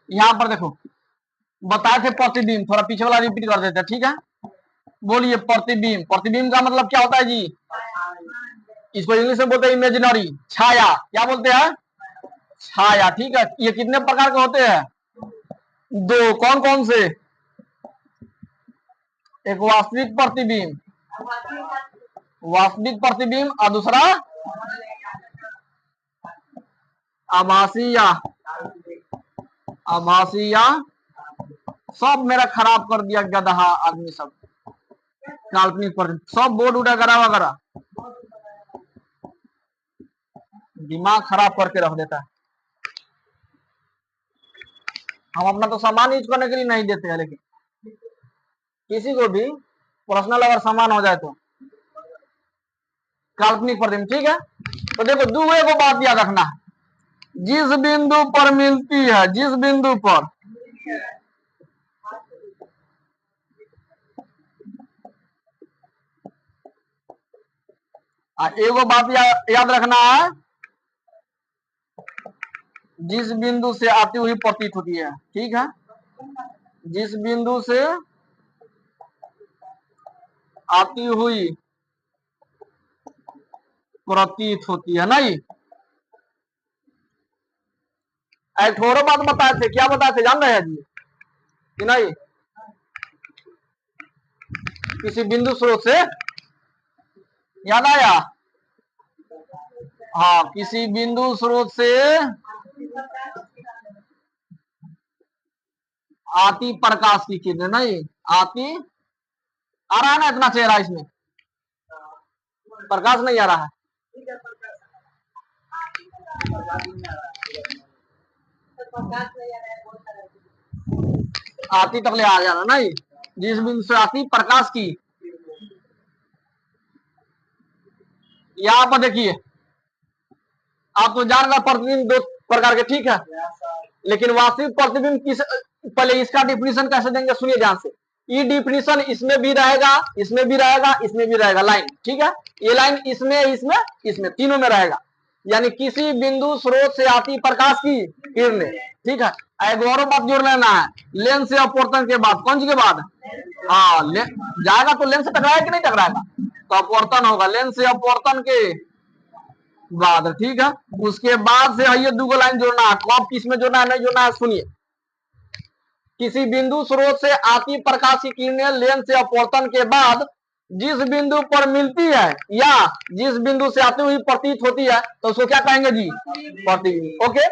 यहां पर देखो बताए थे प्रतिबिंब, थोड़ा पीछे वाला रिपीट कर देते हैं, ठीक है। बोलिए प्रतिबिंब, प्रतिबिंब का मतलब क्या होता है जी? इसको इंग्लिश में बोलते हैं इमेजिनरी, छाया। क्या बोलते हैं? छाया, ठीक है। ये कितने प्रकार के होते हैं? दो। कौन कौन से? एक वास्तविक प्रतिबिंब, वास्तविक प्रतिबिंब, और दूसरा आभासी या आभासी या सब मेरा खराब कर दिया गधा आदमी सब। काल्पनिक प्रतिबिंब सब बोर्ड उड़ा करा वगैरह, दिमाग खराब करके रख देता है। हम अपना तो सामान यूज करने के लिए नहीं देते हैं, लेकिन किसी को भी पर्सनल अगर सामान हो जाए तो काल्पनिक प्रतिबिंब, ठीक है। तो देखो दूसरे को बात याद रखना है, जिस बिंदु पर मिलती है, जिस बिंदु पर एगो बात याद रखना है, जिस बिंदु से आती हुई प्रतीत होती है, ठीक है। जिस बिंदु से आती हुई प्रतीत होती है, नहीं। एक और बात बताए थे, क्या बताए थे जान रहे हैं जी कि नहीं? किसी बिंदु स्रोत से, याद आया? हाँ, किसी बिंदु स्रोत से आती प्रकाश की किरण, नहीं आती, आ रहा है ना इतना चेहरा, इसमें प्रकाश नहीं आ रहा है। आती तक ले आ जाना, नहीं। जिस बिंदु से आती प्रकाश की, यहां पर देखिए, आप तो जान रहे प्रतिबिंब दो प्रकार के, ठीक है। लेकिन वास्तविक प्रतिबिंब किस, पहले इसका डिफिनीशन कैसे देंगे सुनिए ध्यान से। ये डिफिनीशन इसमें भी रहेगा, इसमें भी रहेगा, इसमें भी रहेगा लाइन, ठीक है। ये लाइन इसमें, इसमें, इसमें तीनों में रहेगा। यानी किसी बिंदु स्रोत से आती प्रकाश की किरणें, ठीक है। एक और बात जोड़ लेना है, लेंस से अपवर्तन के बाद, कौन सी के बाद? हाँ, जाएगा तो लेंस से टकराएगा कि नहीं टकराएगा? तो अपवर्तन होगा, लेंस से अपवर्तन के बाद, ठीक है। उसके बाद से ये दो लाइन जोड़ना है, कब किस में जोड़ना है नहीं जोड़ना है सुनिए। किसी बिंदु स्रोत से आती प्रकाश की किरणें लेंस से अपवर्तन के बाद जिस बिंदु पर मिलती है या जिस बिंदु से आती हुई प्रतीत होती है, तो उसको क्या कहेंगे जी? प्रतिबिंब, ओके।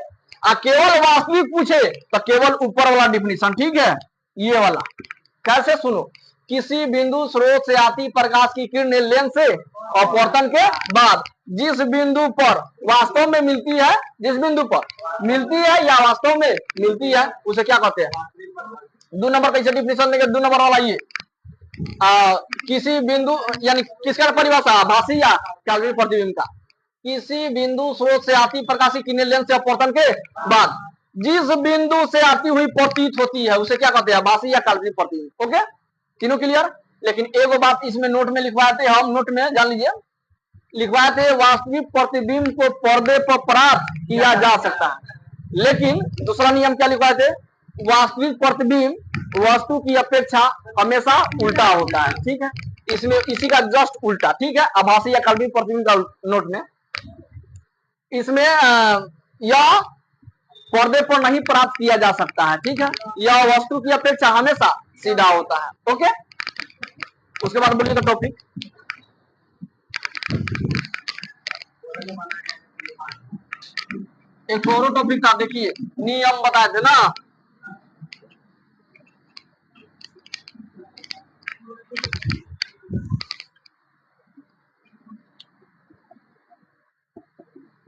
केवल वास्तविक पूछे तो केवल ऊपर वाला डिफिनीशन, ठीक है, ये वाला। कैसे सुनो, किसी बिंदु स्रोत से आती प्रकाश की किरणें लेंस से अपवर्तन के बाद जिस बिंदु पर वास्तव में मिलती है, जिस बिंदु पर मिलती है या वास्तव में मिलती है, उसे क्या कहते हैं? दो नंबर कैसे डिफिनेशन देंगे? दो नंबर वाला ये किसी बिंदु, यानी किसका परिभाषा? आभासी या काल्पनिक प्रतिबिंब का। किसी बिंदु स्रोत से आती प्रकाश की किरणें लेंस से अपवर्तन के बाद जिस बिंदु से आती हुई प्रतीत होती है, उसे क्या कहते हैं? आभासी या काल्पनिक प्रतिबिंब, ओके। तीनों क्लियर। लेकिन एक बात इसमें नोट में लिखवाए थे हम, नोट में जान लीजिए, लिखवाए थे वास्तविक प्रतिबिंब को पर्दे पर प्राप्त किया जा सकता है। लेकिन दूसरा नियम क्या लिखवाए थे? वास्तविक प्रतिबिंब वस्तु की अपेक्षा हमेशा उल्टा होता है, ठीक है। इसमें इसी का जस्ट उल्टा, ठीक है, आभासी या काल्पनिक प्रतिबिंब का नोट में इसमें यह पर्दे पर नहीं प्राप्त किया जा सकता है, ठीक है। यह वस्तु की अपेक्षा हमेशा सीधा होता है, ओके। उसके बाद बोलिएगा टॉपिक। एक और टॉपिक था, देखिए नियम बताए थे ना,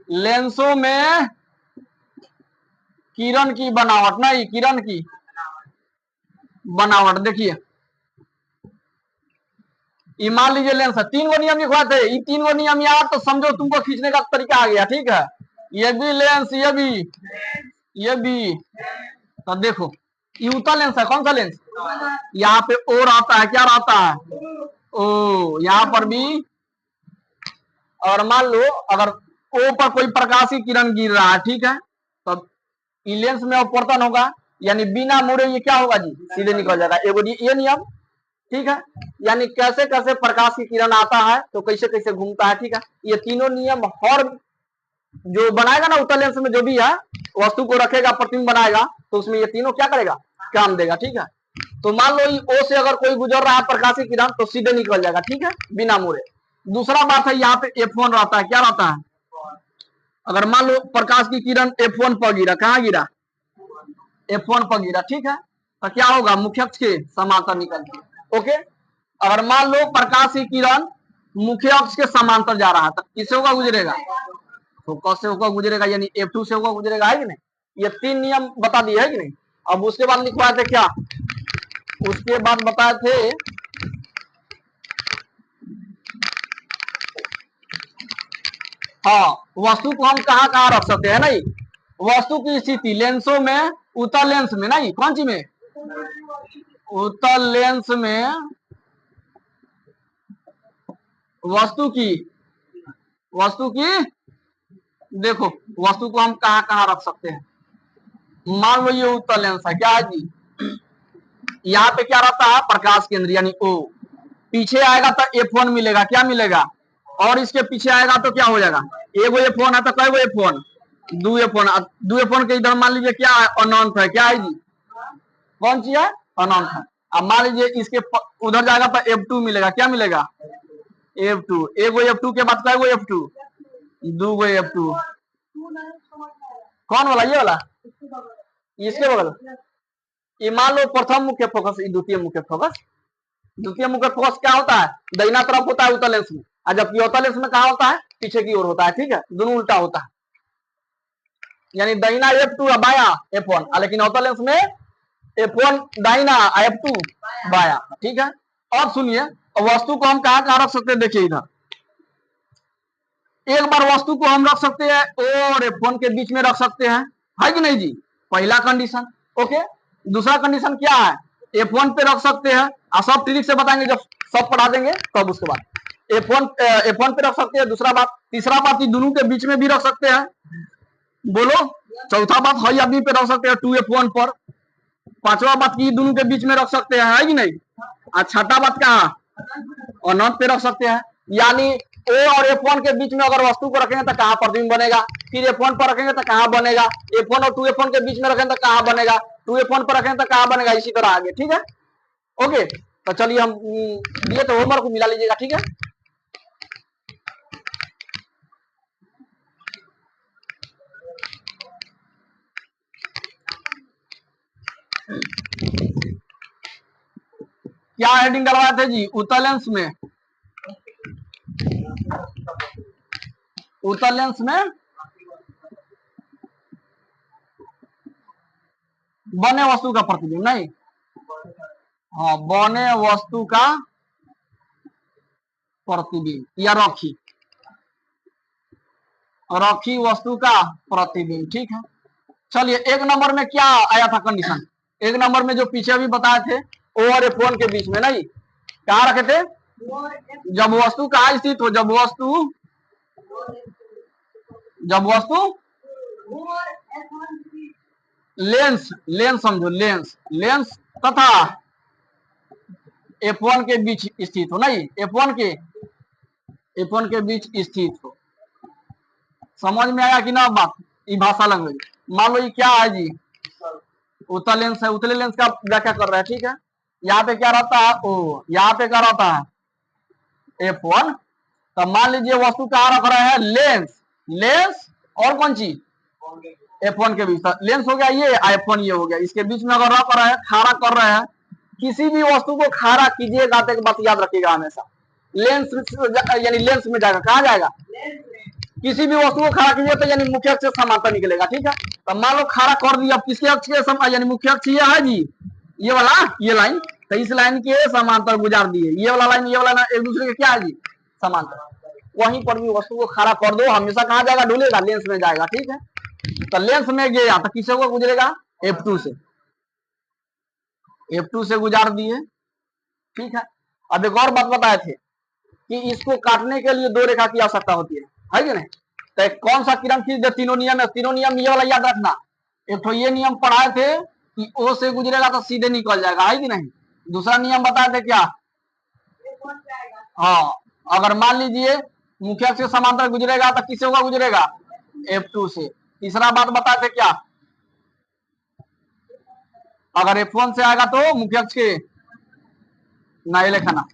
लेंसों में किरण की बनावट, नहीं किरण की बनावट, देखिए ये मान लीजिए लेंस है, 3 गो नियम लिखवाए थे, ये 3 गो नियम यार तो समझो तुमको खींचने का तरीका आ गया। ठीक है, ये भी लेंस, ये भी। तो देखो ये उत्तल लेंस है, कौन सा लेंस? यहाँ पे ओ रहता है, क्या रहता है? ओ। यहाँ पर भी, और मान लो अगर ओ पर कोई प्रकाशीय किरण गिर रहा है, ठीक है, तो लेंस में अपवर्तन होगा, यानी बिना मुड़े ये क्या होगा जी, सीधे निकल जाएगा। ये नियम, ठीक है, यानी कैसे कैसे प्रकाश की किरण आता है तो कैसे कैसे घूमता है। ठीक है, ये तीनों नियम हर जो बनाएगा ना उत्तल लेंस में, जो भी है वस्तु को रखेगा, प्रतिबिंब बनाएगा, तो उसमें ये तीनों क्या करेगा, काम देगा। ठीक है, तो मान लो ओ से अगर कोई गुजर रहा है प्रकाशीय किरण तो सीधे निकल जाएगा, ठीक है, बिना मुड़े। दूसरा बात है, यहाँ पे F1 रहता है, क्या रहता है? अगर मान लो प्रकाश की किरण F1 पर गिरा, कहाँ गिरा? F1 पर गिरा, ठीक है, तो क्या होगा, मुख्य अक्ष के समांतर निकलती। ओके, अगर मान लो प्रकाश की किरण मुख्य अक्ष के समांतर जा रहा है तो किससे होगा, गुजरेगा? फोकस से होकर गुजरेगा, यानी F2 से होकर गुजरेगा, है कि नहीं? ये 3 नियम बता दिए, है कि नहीं? अब उसके बाद लिखवाए थे क्या, उसके बाद बताए थे हाँ, वस्तु को हम कहाँ कहाँ रख सकते हैं, नहीं? वस्तु की स्थिति लेंसों में, उत्तल लेंस में, नहीं कौन सी में, उत्तल लेंस में वस्तु की देखो वस्तु को हम कहाँ कहाँ रख सकते हैं। मान लो ये उत्तल लेंस है, क्या है जी, यहाँ पे क्या रहता है, प्रकाश केंद्र यानी ओ। पीछे आएगा तो F1 मिलेगा, क्या मिलेगा? और इसके पीछे आएगा तो क्या हो जाएगा, एगो F1 है तो कई गो F1, 2 F1 के इधर मान लीजिए क्या है, अनंत है, क्या है जी, कौन सी है, अनंत है। अब मान लीजिए इसके उधर जाएगा तो F2 मिलेगा, क्या मिलेगा, F2। एगो F2 के बाद कई गो F2, 2 गो F2। कौन वाला, ये वाला, इसके बगल, ये मान लो प्रथम मुख्य फोकस, द्वितीय मुख्य फोकस। द्वितीय मुख्य फोकस क्या होता है, दाहिना तरफ होता है उत्तल लेंस में, और जबकि अवतल लेंस में कहा होता है, पीछे की ओर होता है। ठीक है, दोनों उल्टा होता है, यानी दाहिना F2 या बाया F1, लेकिन अवतल लेंस में F1 दाहिना, F2 बाया। ठीक है, अब सुनिए, वस्तु को हम कहाँ कहाँ रख सकते हैं, देखिए इधर एक बार वस्तु को हम रख सकते हैं O और F1 के बीच में रख सकते हैं, है कि नहीं जी, पहला कंडीशन। ओके, दूसरा कंडीशन क्या है, F1 पे रख सकते हैं, सब ट्रिक से बताएंगे जब सब पढ़ा देंगे तब। उसके बाद F1 पे रख सकते हैं। दूसरा बात, तीसरा बात, दोनों के बीच में भी रख सकते हैं, बोलो। चौथा बात, हई आदमी पे रख सकते हैं 2F1 पर। पांचवा बात की दोनों के बीच में रख सकते हैं, है कि नहीं? और छठा बात कहाँ, अनंत पे रख सकते हैं। यानी O और F1 के बीच में अगर वस्तु को रखेंगे तो कहाँ प्रतिबिंब बनेगा, फिर F1 पर रखेंगे तो कहाँ बनेगा, F1 और 2F1 के बीच में रखेंगे तो कहाँ बनेगा, 2F1 पर रखेंगे तो कहाँ बनेगा, इसी तरह आगे। ठीक है, ओके, तो चलिए हम दिए तो होमवर्क को मिला लीजिएगा। ठीक है, क्या हेडिंग करवाए थे जी, उत्तल लेंस में, उत्तल लेंस में बने वस्तु का प्रतिबिंब, नहीं, हाँ, बने वस्तु का प्रतिबिंब या रखी वस्तु का प्रतिबिंब। ठीक है, चलिए एक नंबर में क्या आया था कंडीशन, एक नंबर में जो पीछे भी बताए थे O और F1 के बीच में, नहीं, कहाँ रखे थे, जब वस्तु कहाँ स्थित हो, जब वस्तु लेंस समझो, लेंस तथा F1 के बीच स्थित हो, नहीं, F1 के बीच स्थित हो। समझ में आया कि ना बात, ये भाषा लैंग्वेज। मान लो ये क्या है जी, उत्तल लेंस है, उत्तल लेंस का व्याख्या कर रहा है। ठीक है, यहाँ पे क्या रहता है O, यहाँ पे क्या रहता है F1। तो मान लीजिए वस्तु कहाँ रख रहे हैं, लेंस और कौन सी, F1 के बीच। लेंस हो गया ये, F1 ये हो गया, इसके बीच में अगर रख रहे हैं, खारा कर रहे हैं, किसी भी वस्तु को खारा कीजिएगा तो बात याद रखिएगा हमेशा, लेंस यानी लेंस में जाएगा, कहाँ जाएगा, किसी भी वस्तु को खड़ा कीजिए तो यानी मुख्य अक्ष से समांतर निकलेगा। ठीक है, तो मान लो खड़ा कर दिया, अब किसके अक्ष के यानी मुख्य अक्ष ये है जी, ये वाला, ये लाइन, तो इस लाइन के समांतर गुजार दिए, ये वाला लाइन ये वाला लाइन एक दूसरे के क्या है जी, समांतर। वहीं पर भी वस्तु को खड़ा कर दो, हमेशा कहाँ जाएगा, ढूलेगा, लेंस में जाएगा, ठीक है। तो लेंस में गया तो किसे को गुजरेगा, F2 से, F2 से गुजार दिए, ठीक है। अब एक और बात बताए थे कि इसको काटने के लिए दो रेखा की आवश्यकता होती है कि नहीं। तो कौन सा किरण खींच दे, तीनों नियम है, तीनों नियम ये वाला याद रखना। एक तो ये नियम पढ़ाए थे कि O से गुजरेगा तो सीधे निकल जाएगा, है कि नहीं। दूसरा नियम बताए थे क्या, हाँ, अगर मान लीजिए मुख्य अक्ष से समांतर गुजरेगा तो किससे होगा, गुजरेगा F2 से। तीसरा बात बताए थे क्या, अगर F1 से आएगा तो मुख्य अक्ष के नए लिखना,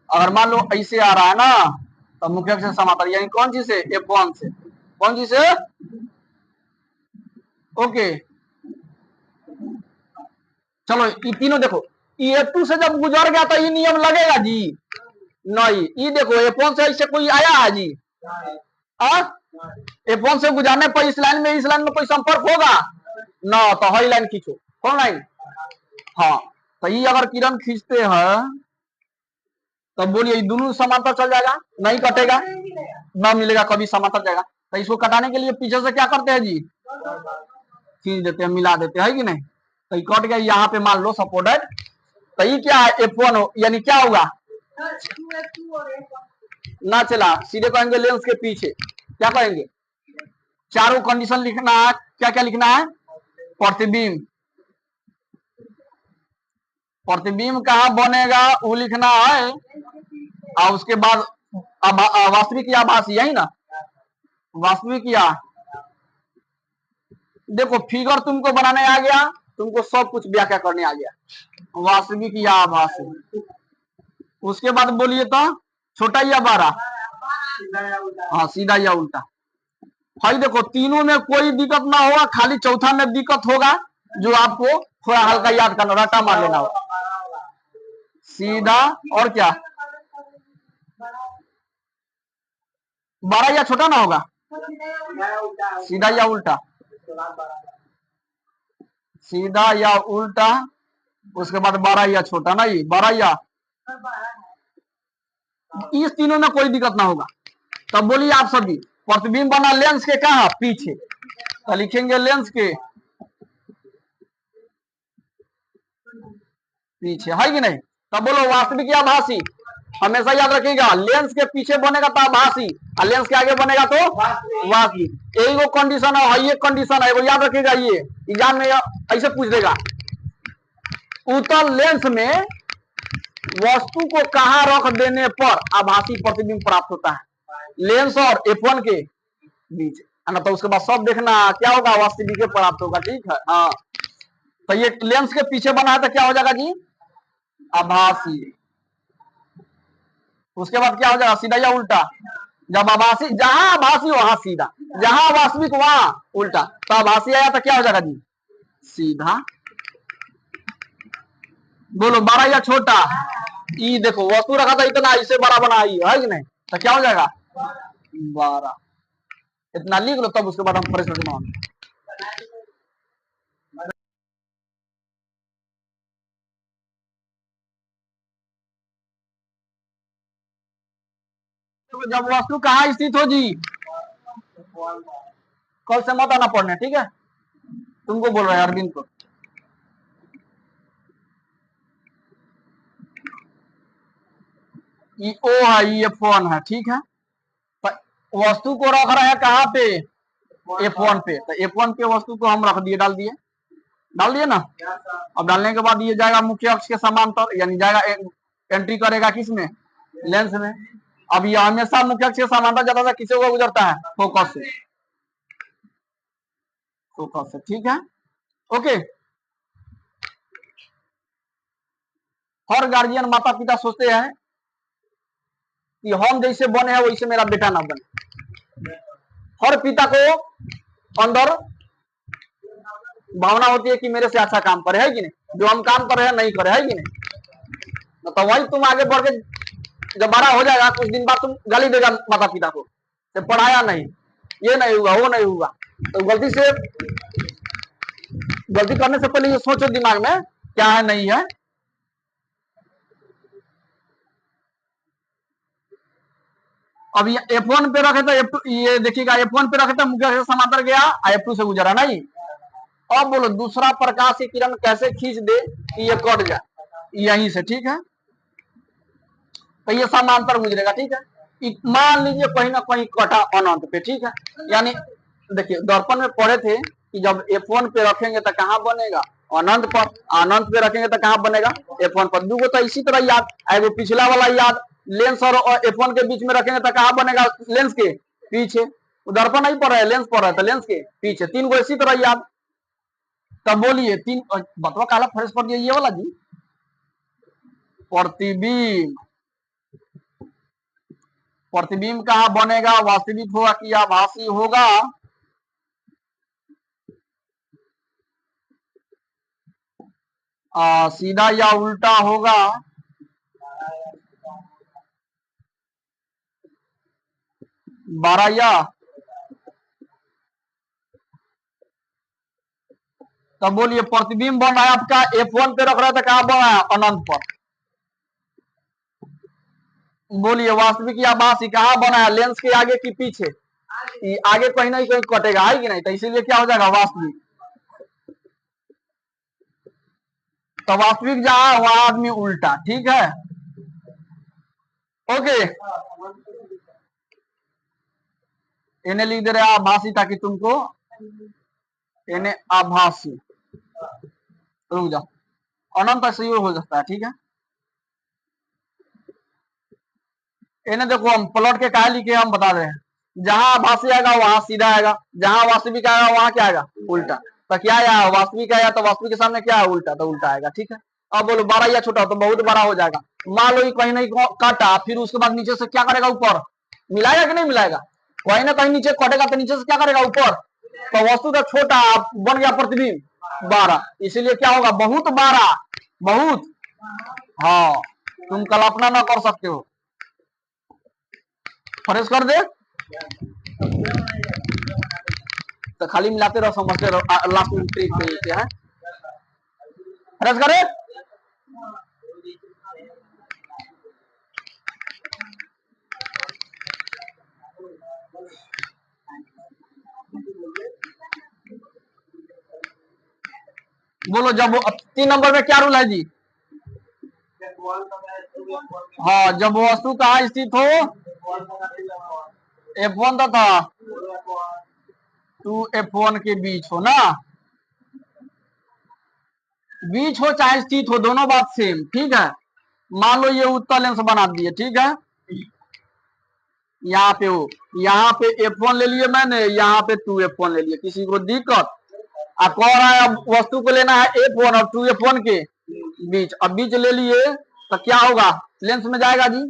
अगर मान लो ऐसे आ रहा है ना तो मुख्य अक्ष से समांतर, यानी कौन चीज से, F1 से, कौन चीज से, ओके। चलो ये तीनों देखो, F2 से जब गुजर गया तो ये नियम लगेगा जी, नहीं। ये देखो F1 से ऐसे कोई आया है जी, F1 से गुजरने पर इस लाइन में कोई संपर्क होगा ना, तो हई लाइन खींचो, कौन लाइन, हाँ। तो ये अगर किरण खींचते हैं तब बोलिए दोनों समांतर चल जाएगा, नहीं कटेगा, ना मिलेगा, कभी समांतर जाएगा। तो इसको कटाने के लिए पीछे से क्या करते हैं जी, खींच देते हैं, मिला देते हैं, कि नहीं। तो कट गया, यहाँ पे मान लो सपोर्टेड, तो ये क्या है, F1 हो, यानी क्या होगा, ना चला, सीधे कहेंगे लेंस के पीछे, क्या कहेंगे, चारों कंडीशन लिखना है, क्या क्या लिखना है, प्रतिबिंब, प्रतिबिंब कहाँ बनेगा वो लिखना है, और उसके बाद वास्तविक या आभासी, यही ना, वास्तविक या, देखो फिगर तुमको बनाने आ गया, तुमको सब कुछ व्याख्या करने आ गया, वास्तविक या आभासी। उसके बाद बोलिए तो छोटा या बड़ा, हाँ सीधा या उल्टा। भाई देखो तीनों में कोई दिक्कत ना होगा, खाली चौथा में दिक्कत होगा, जो आपको थोड़ा हल्का याद करना, रटा मार लेना होगा, सीधा और क्या, बड़ा या छोटा ना होगा, सीधा या उल्टा, सीधा या उल्टा, उसके बाद बड़ा या छोटा, ना, ये बड़ा या, इस तीनों में कोई दिक्कत ना होगा। तब बोलिए आप सभी, प्रतिबिंब बना लेंस के कहा, पीछे, तो लिखेंगे लेंस के पीछे, है कि नहीं। तब बोलो वास्तविक या आभासी, हमेशा याद रखिएगा, लेंस के पीछे बनेगा तो आभासी, और लेंस के आगे बनेगा तो वास्तविक। यही वो कंडीशन है, ये कंडीशन है, वो याद रखिएगा, ये एग्जाम में ऐसे पूछ देगा, उत्तल लेंस में वस्तु को कहां रख देने पर आभासी प्रतिबिंब प्राप्त होता है, लेंस और F1 के बीच, है ना। तो उसके बाद सब देखना क्या होगा, वास्तविक प्राप्त होगा, ठीक है, हाँ। तो ये लेंस के पीछे बना है तो क्या हो जाएगा जी, आभासी। उसके बाद क्या हो जाएगा, सीधा या उल्टा, जब आभासी, जहां आभासी वहां सीधा, जहां वास्तविक वहां उल्टा, तो आभासी आया तो क्या हो जाएगा जी, सीधा। बोलो बड़ा या छोटा, ये देखो वस्तु रखा था इतना, इसे बड़ा बनाई है कि नहीं, तो क्या हो जाएगा 12, इतना लिख लो, तब उसके बाद हम प्रश्न बनाएंगे। तो जब वस्तु कहाँ स्थित हो जी, कल से मत आना पढ़ने, ठीक है, तुमको बोल रहे हैं अरविंद को। ये O है, ये F1 है, ठीक है। वस्तु को रख रहे हैं कहाँ पे, F1 पे, तो F1 पे वस्तु को हम रख दिए, डाल दिए ना। अब डालने के बाद ये जाएगा मुख्य अक्ष के समांतर, यानी जाएगा एंट्री करेगा किसमें, लेंस में। अब ये हमेशा मुख्य अक्ष के समांतर जाता था, किसी को गुजरता है, फोकस से, फोकस से, ठीक है, ओके। हर गार्जियन माता पिता सोचते हैं कि हम जैसे बने हैं वैसे मेरा बेटा ना बने। हर पिता को अंदर भावना होती है कि मेरे से अच्छा काम करे, है कि नहीं, जो हम काम कर रहे हैं नहीं करे, है कि नहीं। तो वही तुम आगे बढ़ के जब बड़ा हो जाएगा कुछ दिन बाद तुम गाली देगा माता पिता को, तो पढ़ाया नहीं, ये नहीं हुआ, वो नहीं हुआ, तो गलती से गलती करने से पहले ये सोचो दिमाग में क्या है नहीं है। अब ये F1 पे रखे तो F2, ये देखिएगा F1 पे रखे तो मुख्य से समांतर गया, F2 से गुजरा नहीं। अब बोलो दूसरा प्रकाश की किरण कैसे खींच दे कि ये कट जाए यहीं से, ठीक है। तो ये समांतर गुजरेगा, ठीक है। मान लीजिए कहीं ना कहीं कटा अनंत पे, ठीक है। यानी देखिए दर्पण में पढ़े थे कि जब F1 पे रखेंगे तो कहां बनेगा, अनंत पर। अनंत पे रखेंगे तो कहां बनेगा, F1 पर। दूगो तो इसी तरह याद, एगो पिछला वाला याद, लेंस और F1 के बीच में रखेंगे तो कहां बनेगा, लेंस के पीछे। दर्पण नहीं पड़ रहा है, लेंस पड़ रहा है, तो लेंस के पीछे। तीन गो इसी तरह याद। तब बोलिए तीन बतवा काला फर्श पर दिया ये वाला जी, प्रतिबिंब। प्रतिबिंब कहां बनेगा, वास्तविक होगा कि आभासी होगा। सीधा या उल्टा होगा। बारह या, तब बोलिए प्रतिबिंब बन रहा है आपका F1 पे रख रहा था, कहां बन रहा है, अनंत पर। बोलिए वास्तविक या आभासी कहां बना है, लेंस के आगे कि पीछे। आगे कहीं ना कहीं कटेगा, है कि नहीं, तो इसीलिए क्या हो जाएगा, वास्तविक। तो वास्तविक जहां है वहां आदमी उल्टा, ठीक है। ओके, इन्हें लिख दे रहे आभासी ताकि तुमको इन्हें आभासी। रुक जाओ, अनंत सही हो सकता है, ठीक है। इन्हें देखो हम प्लॉट के क्या लिखे हम बता रहे हैं। जहां आभासी आएगा वहां सीधा आएगा, जहां वास्तविक आएगा वहां क्या आएगा, उल्टा। तो क्या आया, वास्तविक आया तो वास्तविक के सामने क्या है, उल्टा, तो उल्टा आएगा, ठीक है। अब बोलो बड़ा या छोटा, तो बहुत बड़ा हो जाएगा। मान लो कहीं नहीं काटा, फिर उसके बाद नीचे से क्या करेगा, ऊपर मिलाएगा कि नहीं मिलाएगा। कहीं ना कहीं नीचे कटेगा तो नीचे से क्या करेगा, ऊपर। तो वस्तु का छोटा बन गया प्रतिबिंब 12, इसीलिए क्या होगा, बहुत 12, बहुत। हाँ, तुम कल्पना ना कर सकते हो। फ्रेश कर दे तो खाली मिलाते रहो, समझते रहो, लास्ट में ट्रिक पे है। फ्रेश करे, बोलो जब 3 नंबर में क्या रूल है जी। हाँ, जब वस्तु कहाँ स्थित हो, F1 तथा 2F1 के बीच हो ना, बीच हो चाहे स्थित हो, दोनों बात सेम, ठीक है। मान लो ये उत्तल लेंस बना दिए, ठीक है। यहाँ पे हो, यहाँ पे F1 ले लिए मैंने, यहाँ पे 2F1 ले लिए, किसी को दिक्कत। अब कह रहा है अब वस्तु को लेना है F1 और 2F1 के बीच। अब बीच ले लिए तो क्या होगा, लेंस में जाएगा जी,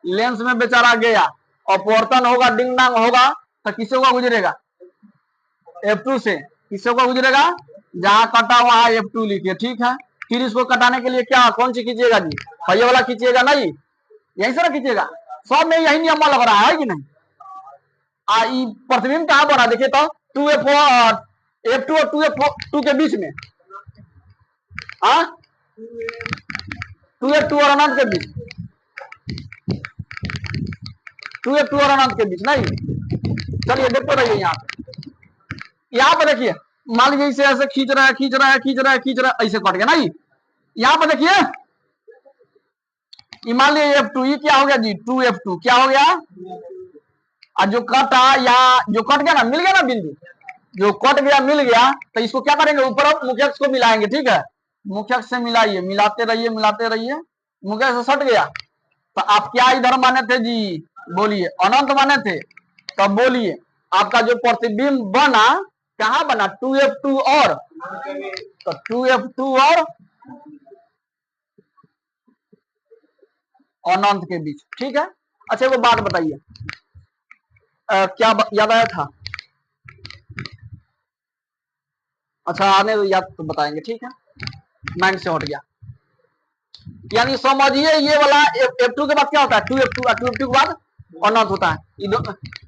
लेंस में बेचारा गया, अपवर्तन होगा, डिंग डांग होगा, तो किससे होगा, गुजरेगा, F2 से। किससे होगा गुजरेगा, जहां कटा वहां F2 लिखिए, ठीक है। फिर इसको कटाने के लिए क्या, कौन सी खींचिएगा जी, पहिए वाला खींचिएगा, नहीं यहीं से ना खींचिएगा। सब में यही नियम लग रहा है कि नहीं। प्रतिबिंब कहां बना, देखिए तो 2F1 F2 और 2F2 के बीच में, 2F2 और अनंत के बीच, 2F2 और अनंत के बीच, नहीं। चलिए देखते रहिए यहाँ पे देखिए, मान लीजिए इसे ऐसे खींच रहा है, खींच रहा है, खींच रहा है, खींच रहा है, ऐसे कट गया, नहीं। यहाँ पे देखिए, मान लीजिए F2, ये क्या हो गया जी, 2F2 क्या हो गया, और जो कटा या जो कट गया ना, मिल गया ना बिंदु, जो कट गया मिल गया, तो इसको क्या करेंगे, ऊपर मुख्य अक्ष को मिलाएंगे, ठीक है। मुख्य अक्ष से मिलाइए, मिलाते रहिए, मिलाते रहिए, मुख्य अक्ष से सट गया। तो आप क्या इधर माने थे जी, बोलिए अनंत माने थे। तब बोलिए आपका जो प्रतिबिंब बना कहां बना, 2F2 और, तो 2F2 और अनंत के बीच, ठीक है। अच्छा वो बात बताइए, क्या याद आया था, अच्छा आने याद तो बताएंगे, ठीक है, माइंड से हट गया। यानी समझिए ये वाला F2 के बाद क्या होता है, 2F2, 2F2 के बाद अनंत होता है।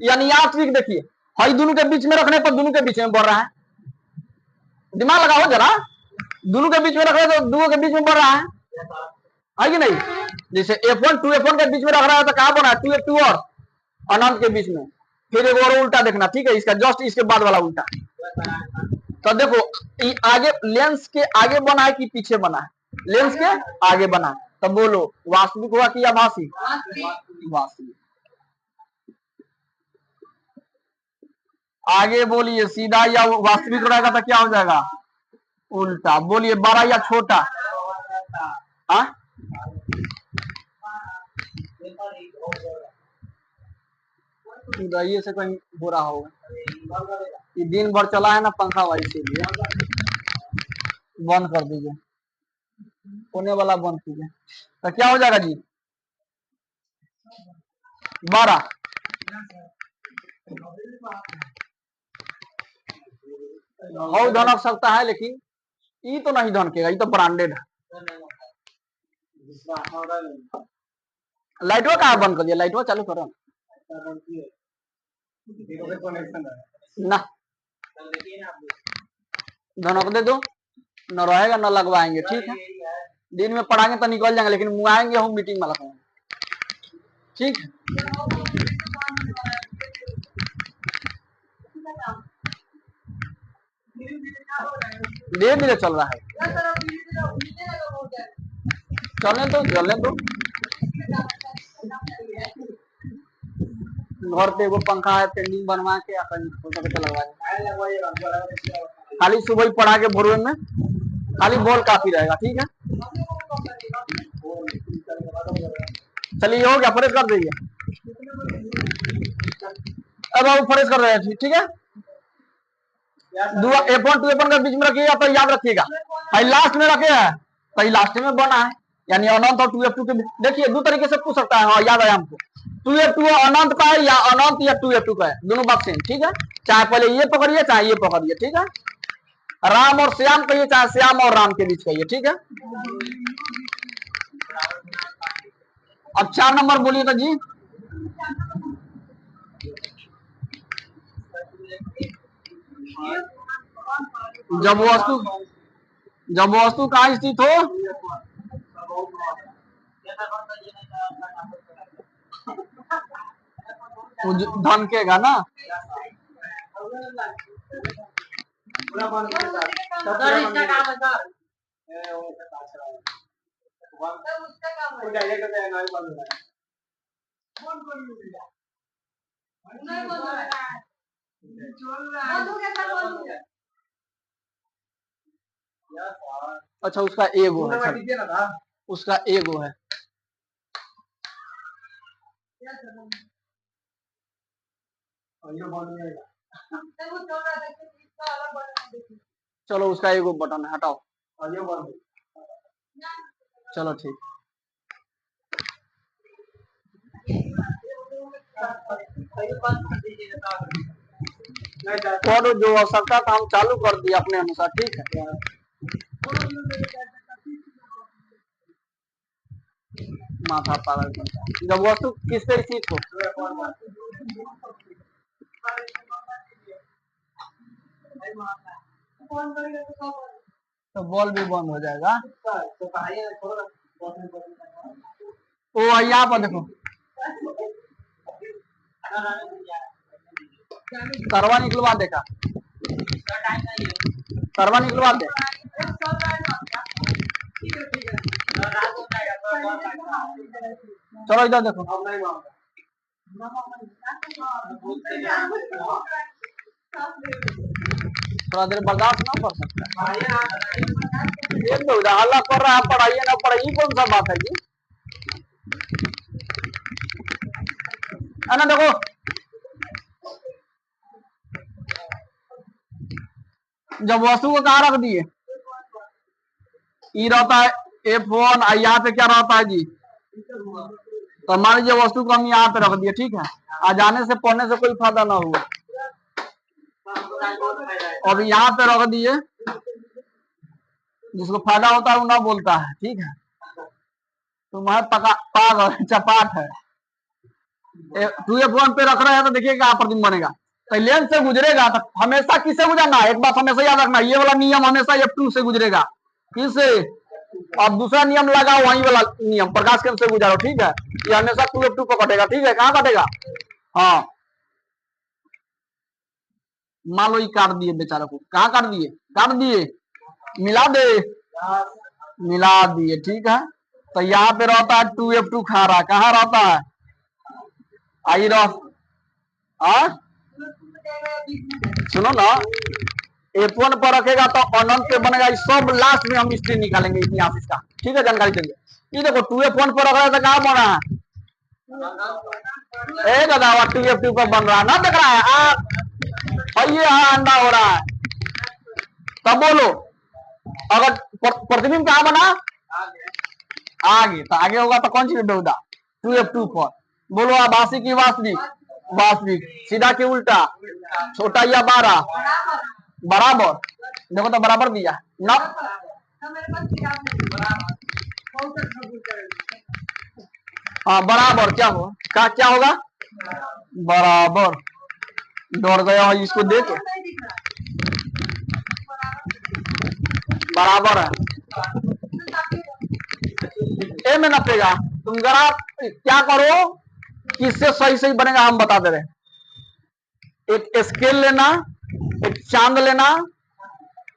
यानी आप देखिए, हई दोनों के बीच में रखने पर दोनों के बीच में बढ़ रहा है, दिमाग लगाओ जरा, दोनों के बीच में रख रहे तो दोनों के बीच में बढ़ रहा है कि नहीं? जैसे F1 2F1 के बीच में रख रहा है तो कहाँ बना है 2F2 और अनंत के बीच में। फिर एक और उल्टा देखना, ठीक है, इसका जस्ट इसके बाद वाला उल्टा। तो देखो आगे लेंस के आगे बना है कि पीछे बना है? लेंस के आगे बना है। तो बोलो वास्तविक हुआ कि आभासी? वास्तविक। आगे बोलिए सीधा या वास्तविक रहेगा तो क्या हो जाएगा? उल्टा। बोलिए बड़ा या छोटा? हाँ ये से कहीं हो रहा होगा, ये दिन भर चला है ना पंखा, वाई से बंद कर दीजिए, होने वाला बंद कीजिए। तो क्या हो जाएगा जी? 12। हो धनक सकता है लेकिन ये तो नहीं धनकेगा, ये तो ब्रांडेड है। लाइटवा कहाँ बंद कर दिया? लाइटवा चालू करो ना, धनक दे दो, न रहेगा न लगवाएंगे, ठीक है। दिन में पढ़ाएंगे तो निकल जाएंगे, लेकिन मुआएंगे हम मीटिंग में लगाएंगे, ठीक है। धीरे धीरे चल रहा है, चलने दो चलने दो। घर पे वो पंखा है, पेंडिंग बनवा के खाली सुबह ही पढ़ा के भोर में खाली बॉल काफी रहेगा, ठीक है। चलिए हो गया, फ्रेश कर दीजिए। अब आप फ्रेश कर रहे हैं, ठीक है। F1 2F1 के बीच में रखिएगा तो याद रखिएगा, लास्ट में रखे है तो लास्ट में बना है, यानी अनंत और 2F2 के। देखिए दो तरीके से पूछ सकता है, हाँ याद है हमको। 2F2 अनंत का है या अनंत या 2F2 का है, दोनों बात सेम, ठीक है। चाहे पहले ये पकड़िए चाहे ये पकड़िए, ठीक है। राम और श्याम कहिए चाहे श्याम और राम के बीच कहिए, ठीक है। अब 4 नंबर बोलिए तो जी। जब वस्तु कहाँ स्थित हो, धनकेगा ना। अच्छा उसका एगो है, उसका एगो है। चलो उसका एगो बटन है, हटाओ। चलो ठीक। और जो आवश्यकता था हम चालू कर दिया अपने अनुसार, ठीक है। माथा पागल, जब वस्तु किस पे स्थित हो, तो बॉल भी बंद हो जाएगा। ओ यहाँ पर देखो, करवा निकलवा देखा, करवा निकलवा दे। चलो इधर देखो, थोड़ा देर बर्दाश्त ना कर सकता, हल्ला कर रहा है, पढ़ाइए ना पढ़ाइए, कौन सा बात है जी, है ना। देखो जब वस्तु को कहाँ रख दिए, ई रहता है F1, यहाँ पे क्या रहता है जी, तो मान लीजिए वस्तु को हम यहाँ पे रख दिए, ठीक है। आ जाने से पढ़ने से कोई फायदा ना हुआ, अब यहाँ पे रख दिए, जिसको फायदा होता है वो ना बोलता है, ठीक है। तुम्हारे पागल चपाट है। 2F1 पे रख रहे हैं तो देखिए क्या प्रतिबिंब बनेगा, तो लेंस से गुजरेगा तो हमेशा किससे गुजरना, एक बात हमेशा याद रखना, ये वाला नियम हमेशा F2 से गुजरेगा। किससे? अब दूसरा नियम लगा वही वाला नियम, प्रकाश केंद्र से गुजारो, ठीक है। ये हमेशा 2F2 को कटेगा, ठीक है। कहाँ कटेगा? हाँ, मान लो ये काट दिए बेचारा को, कहाँ काट दिए? काट दिए, मिला दे, मिला दिए, ठीक है। तो यहाँ पे रहता है 2F2 खा रहा, कहाँ रहता है? आई रह, सुनो ना, F1 पर रखेगा तो अनंत पे बनेगा, सब लास्ट में हम हिस्ट्री निकालेंगे इतिहास इसका, ठीक है, जानकारी देंगे। ये देखो 2F1 पर रख रहा है तो कहाँ बन रहा है? ए दादा 2F2 पर बन रहा है ना, देख रहा है आप, ये अंडा हो रहा है। तब बोलो अगर प्रतिबिंब कहाँ बना? आगे, तो आगे होगा तो कौन सी बेहुदा? 2F2 पर। बोलो आभासी की वास्तविक? वास्तविक। सीधा की उल्टा? छोटा या बड़ा? बराबर। देखो तो बराबर दिया ना, हाँ बराबर। क्या होगा? क्या होगा? बराबर। डर गया इसको देख, बराबर है। ए में नपेगा। तुम जरा क्या करो, किससे सही सही बनेगा हम बता दे रहे। एक स्केल लेना, एक चांद लेना,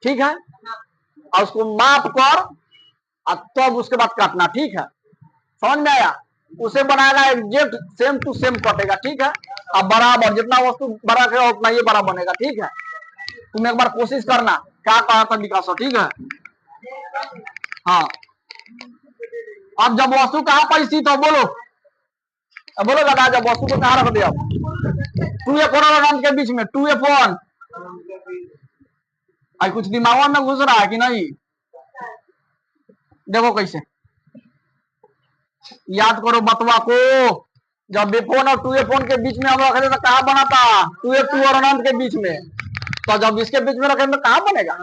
ठीक है, और उसको माप कर तब उसके बाद काटना, ठीक है। समझ में आया? उसे बनाएगा एग्जैक्ट सेम टू सेम कटेगा, ठीक है। अब बराबर, जितना वस्तु बड़ा है उतना ये बड़ा बनेगा, ठीक है। तुम एक बार कोशिश करना, क्या कहा था विकास, ठीक है। हाँ, अब जब वस्तु कहाँ पर स्थित हो, बोलो, अब बोलो दादा, जब वस्तु को कहाँ रख दिया? 2F1 और अनंत के बीच में। 2F1 आई कुछ दिमाग में घुस रहा है कि नहीं? देखो कैसे, याद करो बतवा को। जब F1 और 2F1 के बीच में हम रखे थे तो कहाँ बना था? 2F2 और अनंत के बीच में। तो जब इसके बीच में रखे तो कहाँ बनेगा?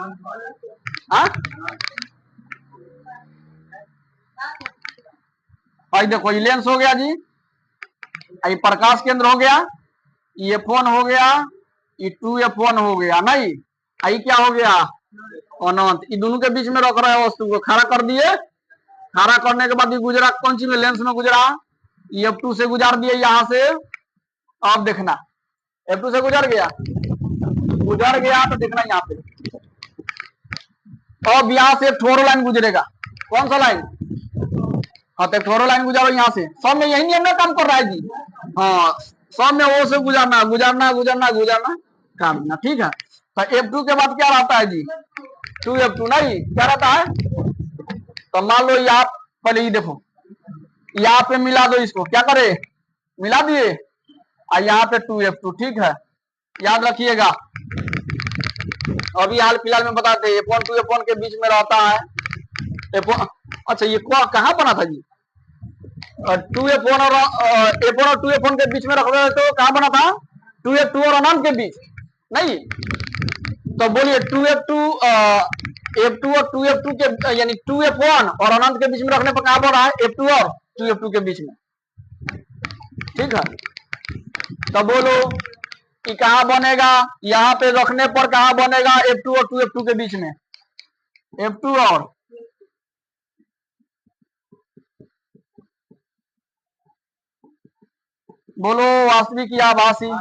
हाँ, देखो ये लेंस हो गया जी, ये प्रकाश केंद्र हो गया, ये F1 हो गया, ये 2F1 हो गया, नहीं आई क्या हो गया? अनंत। ये दोनों के बीच में रख रहा है वस्तु को, खड़ा कर दिए। खड़ा करने के बाद ये गुजरा कौन सी में? लेंस में गुजरा। F2 से गुजार दिए यहां से। अब देखना, F2 से गुजर गया, तो देखना यहाँ पे, अब यहाँ से ठोरो लाइन गुजरेगा। कौन सा लाइन? हाँ, तो ठोरो लाइन गुजारो यहाँ से। सब में यही नियम ना काम कर रहा है जी। हाँ, सब में वो से गुजारना गुजारना गुजारना गुजारना काम ना, ठीक है। तो F2 के बाद क्या रहता है जी? 2F2, नहीं क्या रहता है? तो मान लो यहाँ पहले ही देखो, यहाँ पे मिला दो इसको, क्या करे? मिला दिए, और यहाँ पे 2F2, ठीक है। याद रखिएगा, अभी हाल फिलहाल में बताते हैं F1 2F1 के बीच में रहता है F1। अच्छा, ये कहाँ बना था जी? 2F1 और F1 और 2F1 के बीच में रख रहे तो कहाँ बना था? 2F2 और अनंत के बीच, नहीं? तो बोलिए 2F2 F2 और 2F2 के, यानी 2F1 और अनंत के बीच में रखने पर कहाँ बना है? F2 और 2F2 के बीच में, ठीक है। तो बोलो कि कहाँ बनेगा? यहाँ पे रखने पर कहाँ बनेगा? F2 और 2F2 के बीच में, F2 और, बोलो वास्तविक या आभासी?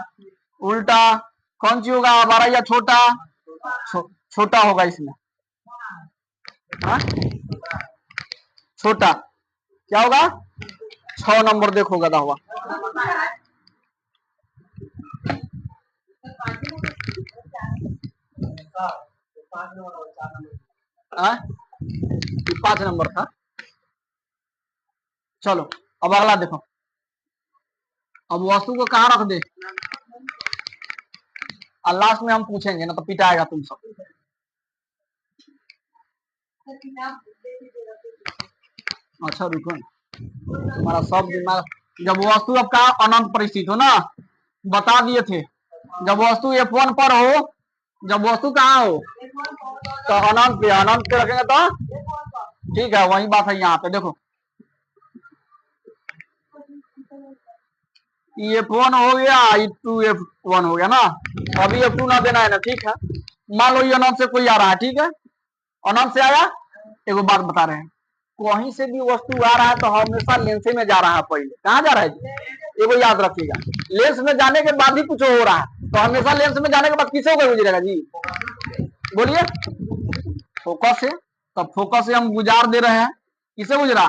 उल्टा। कौन सी होगा, बड़ा या छोटा? छोटा होगा इसमें। हाँ? छोटा। क्या होगा? 6 नंबर देखो गधा हुआ। हाँ? 5 नंबर था। चलो अब अगला देखो, अब वस्तु को कहाँ रख दे? और लास्ट में हम पूछेंगे ना तो पिटाएगा तुम सब। अच्छा रुको, हमारा सब दिमाग, जब वस्तु अब कहाँ अनंत पर स्थित हो ना, बता दिए थे। जब वस्तु F1 पर हो, जब वस्तु कहाँ हो तो अनंत पे रखेंगे तो ठीक है, वही बात है। यहाँ पे देखो ये F1 हो गया, ये 2F1 हो गया ना। अभी F2 ना देना है ना, ठीक है। मान लो ये अनंत से कोई आ रहा है, ठीक है, अनंत से आया। एगो बात बता रहे हैं, कहीं से भी वस्तु आ रहा है तो हमेशा लेंस में जा रहा है। पहले कहाँ जा रहा है जी, एगो याद रखिएगा, लेंस में जाने के बाद ही कुछ हो रहा है, तो हमेशा लेंस में जाने के बाद किसे होकर गुजरेगा जी, बोलिए। फोकस से, तब फोकस से हम गुजार दे रहे हैं, किसे गुजरा।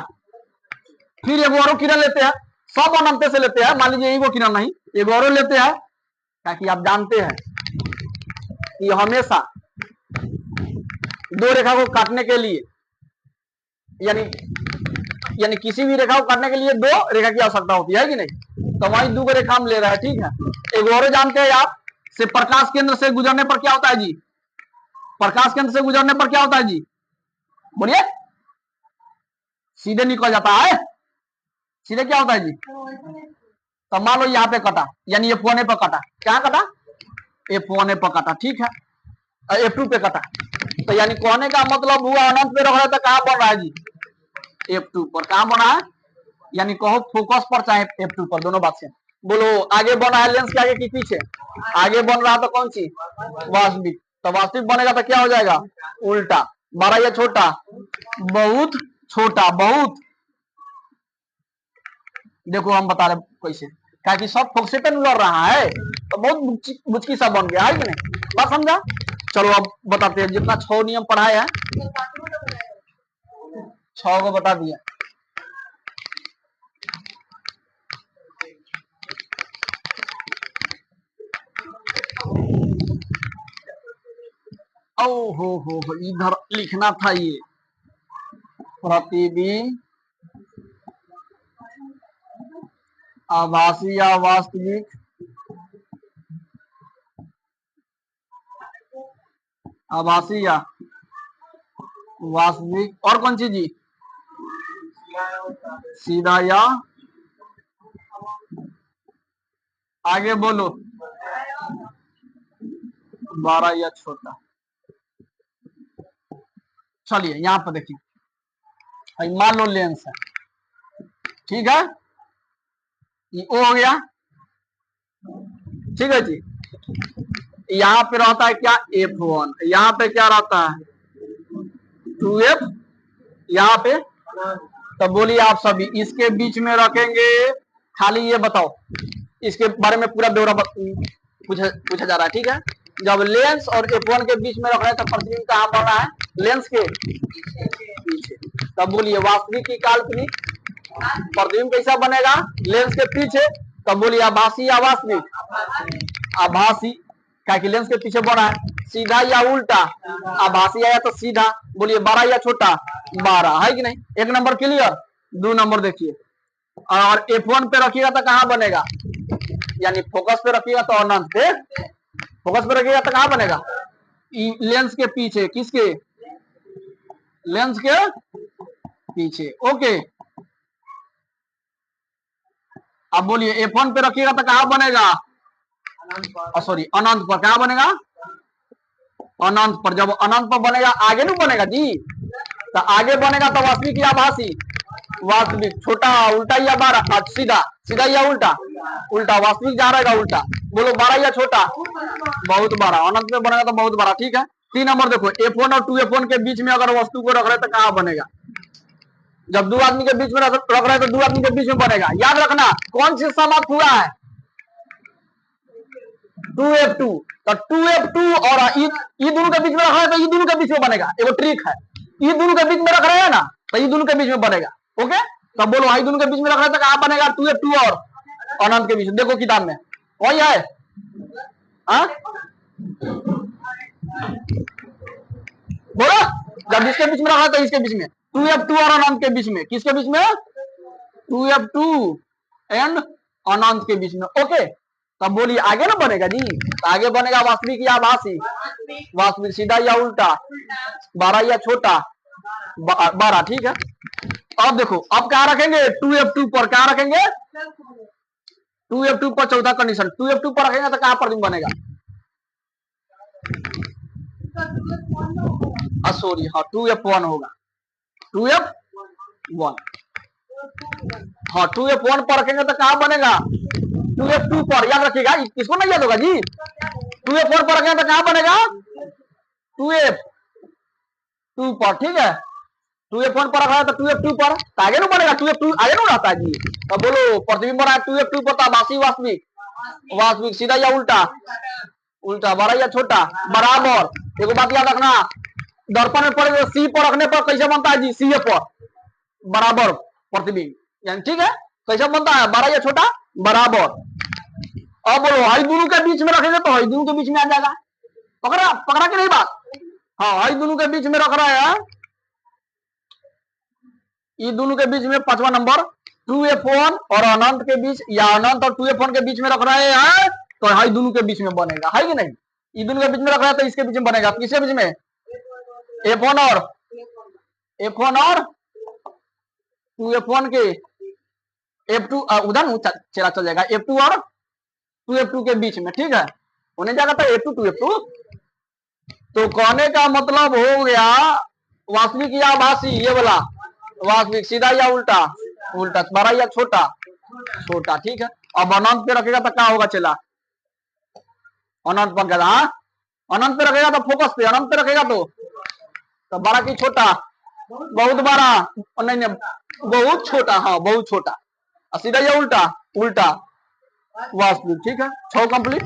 फिर एगो और किरण लेते हैं, सब अनंत से लेते हैं, मान लीजिए एगो किरण नहीं, एगो और लेते हैं, ताकि आप जानते हैं कि हमेशा दो रेखा को काटने के लिए, यानी किसी भी रेखा को काटने के लिए दो रेखा की आवश्यकता होती है कि नहीं। तो वही दो रेखा हम ले रहे हैं, ठीक है। एक और जानते हैं आप, से प्रकाश केंद्र से गुजरने पर क्या होता है जी, प्रकाश केंद्र से गुजरने पर क्या होता है जी, बोलिए। सीधे निकल जाता है, सीधे क्या होता है जी। तो मान लो यहाँ पे कटा, यानी F1 पे कटा, क्या कटा, F1 पे कटा, ठीक है। F2 पे कटा, तो यानी कहने का मतलब हुआ अनंत पे रख रहे तो कहाँ बन रहा है जी, F2 पर। कहाँ बना है, यानी कहो फोकस पर चाहे F2 पर, दोनों बात से। बोलो आगे बना है लेंस के आगे की पीछे, आगे बन रहा तो कौन सी, वास्तविक। तो वास्तविक बनेगा तो क्या हो जाएगा, उल्टा। बड़ा या छोटा, बहुत छोटा, बहुत। देखो हम बता रहे कैसे, क्या कि सब फोकसे पे लड़ रहा है, तो बहुत बुचकी सा बन गया है कि नहीं, बात समझा। चलो अब बताते हैं, जितना 6 नियम पढ़ाए हैं 6 को बता दिया। ओ हो, इधर लिखना था ये, प्रतिबिंब आभासी या वास्तविक, आभासी या वास्तविक, और कौन सी जी, सीधा या, आगे बोलो, बड़ा या छोटा। चलिए यहाँ पर देखिए, मान लो लेंस है, ठीक है, ये O हो गया, ठीक है जी। यहाँ पे रहता है क्या, F1, यहाँ पे क्या रहता है 2F, यहाँ पे। तो बोलिए आप सभी इसके बीच में रखेंगे, खाली ये बताओ, इसके बारे में पूरा ब्यौरा पूछा जा रहा है, ठीक है। जब लेंस और F1 के बीच में रख रहे हैं तो प्रतिबिंब कहाँ बन रहा है, लेंस के पीछे। तब बोलिए वास्तविक की काल्पनिक, प्रतिबिंब कैसा बनेगा, लेंस के पीछे। तब बोलिए आभासी या वास्तविक, आभासी, क्या कि लेंस के पीछे बना है। सीधा या उल्टा, आभासी आया तो सीधा। बोलिए बड़ा या छोटा, बड़ा, है कि नहीं। एक नंबर क्लियर। 2 नंबर देखिए, और F1 पे रखिएगा तो कहाँ बनेगा, यानी फोकस पे रखिएगा तो अनंत पे, फोकस पे रखिएगा तो कहाँ बनेगा, लेंस के पीछे, किसके, लेंस के पीछे, ओके। अब बोलिए F1 पे रखिएगा तो कहाँ बनेगा, सॉरी अनंत पर, कहाँ बनेगा, अनंत पर। जब अनंत पर बनेगा आगे नहीं बनेगा जी, तो आगे बनेगा तो वास्तविक या आभासी, वास्तविक। छोटा उल्टा या बड़ा, सीधा, सीधा या उल्टा, उल्टा। वास्तविक जा रहेगा उल्टा। बोलो बड़ा या छोटा, बहुत बड़ा। अनंत में बनेगा तो बहुत बड़ा, ठीक है। 3 नंबर देखो, F1 और 2F1 के बीच में अगर वस्तु को रख रहे तो कहाँ बनेगा, जब 2 आदमी के बीच में रख रहे हैं तो 2 आदमी के बीच में बनेगा। याद रखना कौन सी समाप्त हुआ है, 2F2। तो 2F2 और ये दोनों के बीच में रख रहे हैं तो ये दोनों के बीच में बनेगा। एगो ट्रिक है, ये दोनों के बीच में रख रहे हैं ना, तो ये दोनों के बीच में बनेगा, ओके। तो बोलो ये दोनों के बीच में रख रहे हैं तो कहाँ बनेगा, 2F2 और अनंत के बीच। देखो किताब में वही है, बोलो। जब इसके बीच में रख रहे हैं तो इसके बीच में, 2F2 और अनंत के बीच में, किसके बीच में, 2F2 एंड अनंत के बीच में, ओके। तब बोलिए आगे ना बनेगा जी, तो आगे बनेगा वास्तविक या आभासी, वास्तविक। सीधा या उल्टा, बड़ा या छोटा, बड़ा, ठीक है। अब देखो अब क्या रखेंगे, 2F2 पर क्या रखेंगे, 2F2 पर चौथा कंडीशन, 2F2 पर रखेंगे तो कहाँ प्रतिबिंब बनेगा, सॉरी हाँ 2F1 होगा, 2F1, हाँ 2F1 पर रखेंगे तो कहाँ बनेगा, 2f2 पर, याद रखिएगा, इसको नहीं याद होगा जी। 2f4 पर रखेगा तो कहां बनेगा 2f2 पर, ठीक है। 2f1 पर रखा है तो 2f2 पर, तो आगे ना बनेगा 2f2, आगे ना रहता है जी। अब बोलो प्रतिबिंब बना 2f2 पर, तो आभासी वास्तविक, वास्तविक सीधा या उल्टा, उल्टा, बड़ा या छोटा, बराबर। एक बात याद रखना, दर्पण में पड़े सी पर रखने पर कैसे बनता है जी, सी ए पर, बराबर प्रतिबिंब, यानी ठीक है। कैसे बनता है, बड़ा या छोटा, बराबर। अब बोलो हाई दोनों के बीच में रखेंगे तो हाई दोनों के बीच में आ जाएगा। पकड़ा पकड़ा कि नहीं बात। हाँ, हाई दोनों के बीच में रख रहा है, ये दोनों के बीच में पांचवा नंबर 2f1 और अनंत के बीच, या अनंत और 2f1 के बीच में रख रहे हैं तो हाई दोनों के बीच में बनेगा, है कि नहीं। ये दोनों के बीच में रख रहा है तो इसके बीच में बनेगा, किसके बीच में, f1 और 2f1 के, f2 उधर चला चल जाएगा, f2 और 2f2 के बीच में, ठीक है। होने जाएगा तो f2 2f2। तो कहने का मतलब हो गया वास्तविक या आभासी, ये वाला वास्तविक सीधा या उल्टा, उल्टा, बड़ा या छोटा, छोटा, ठीक है। अब अनंत पे रखेगा तो क्या होगा चला, अनंत पर गया, हाँ अनंत पे रखेगा तो फोकस पे, अनंत पे रखेगा तो बड़ा की छोटा, बहुत बड़ा, नहीं नहीं बहुत छोटा, हाँ बहुत छोटा, सीधा या उल्टा, उल्टा, वास्तविक, ठीक है। 6 कंप्लीट।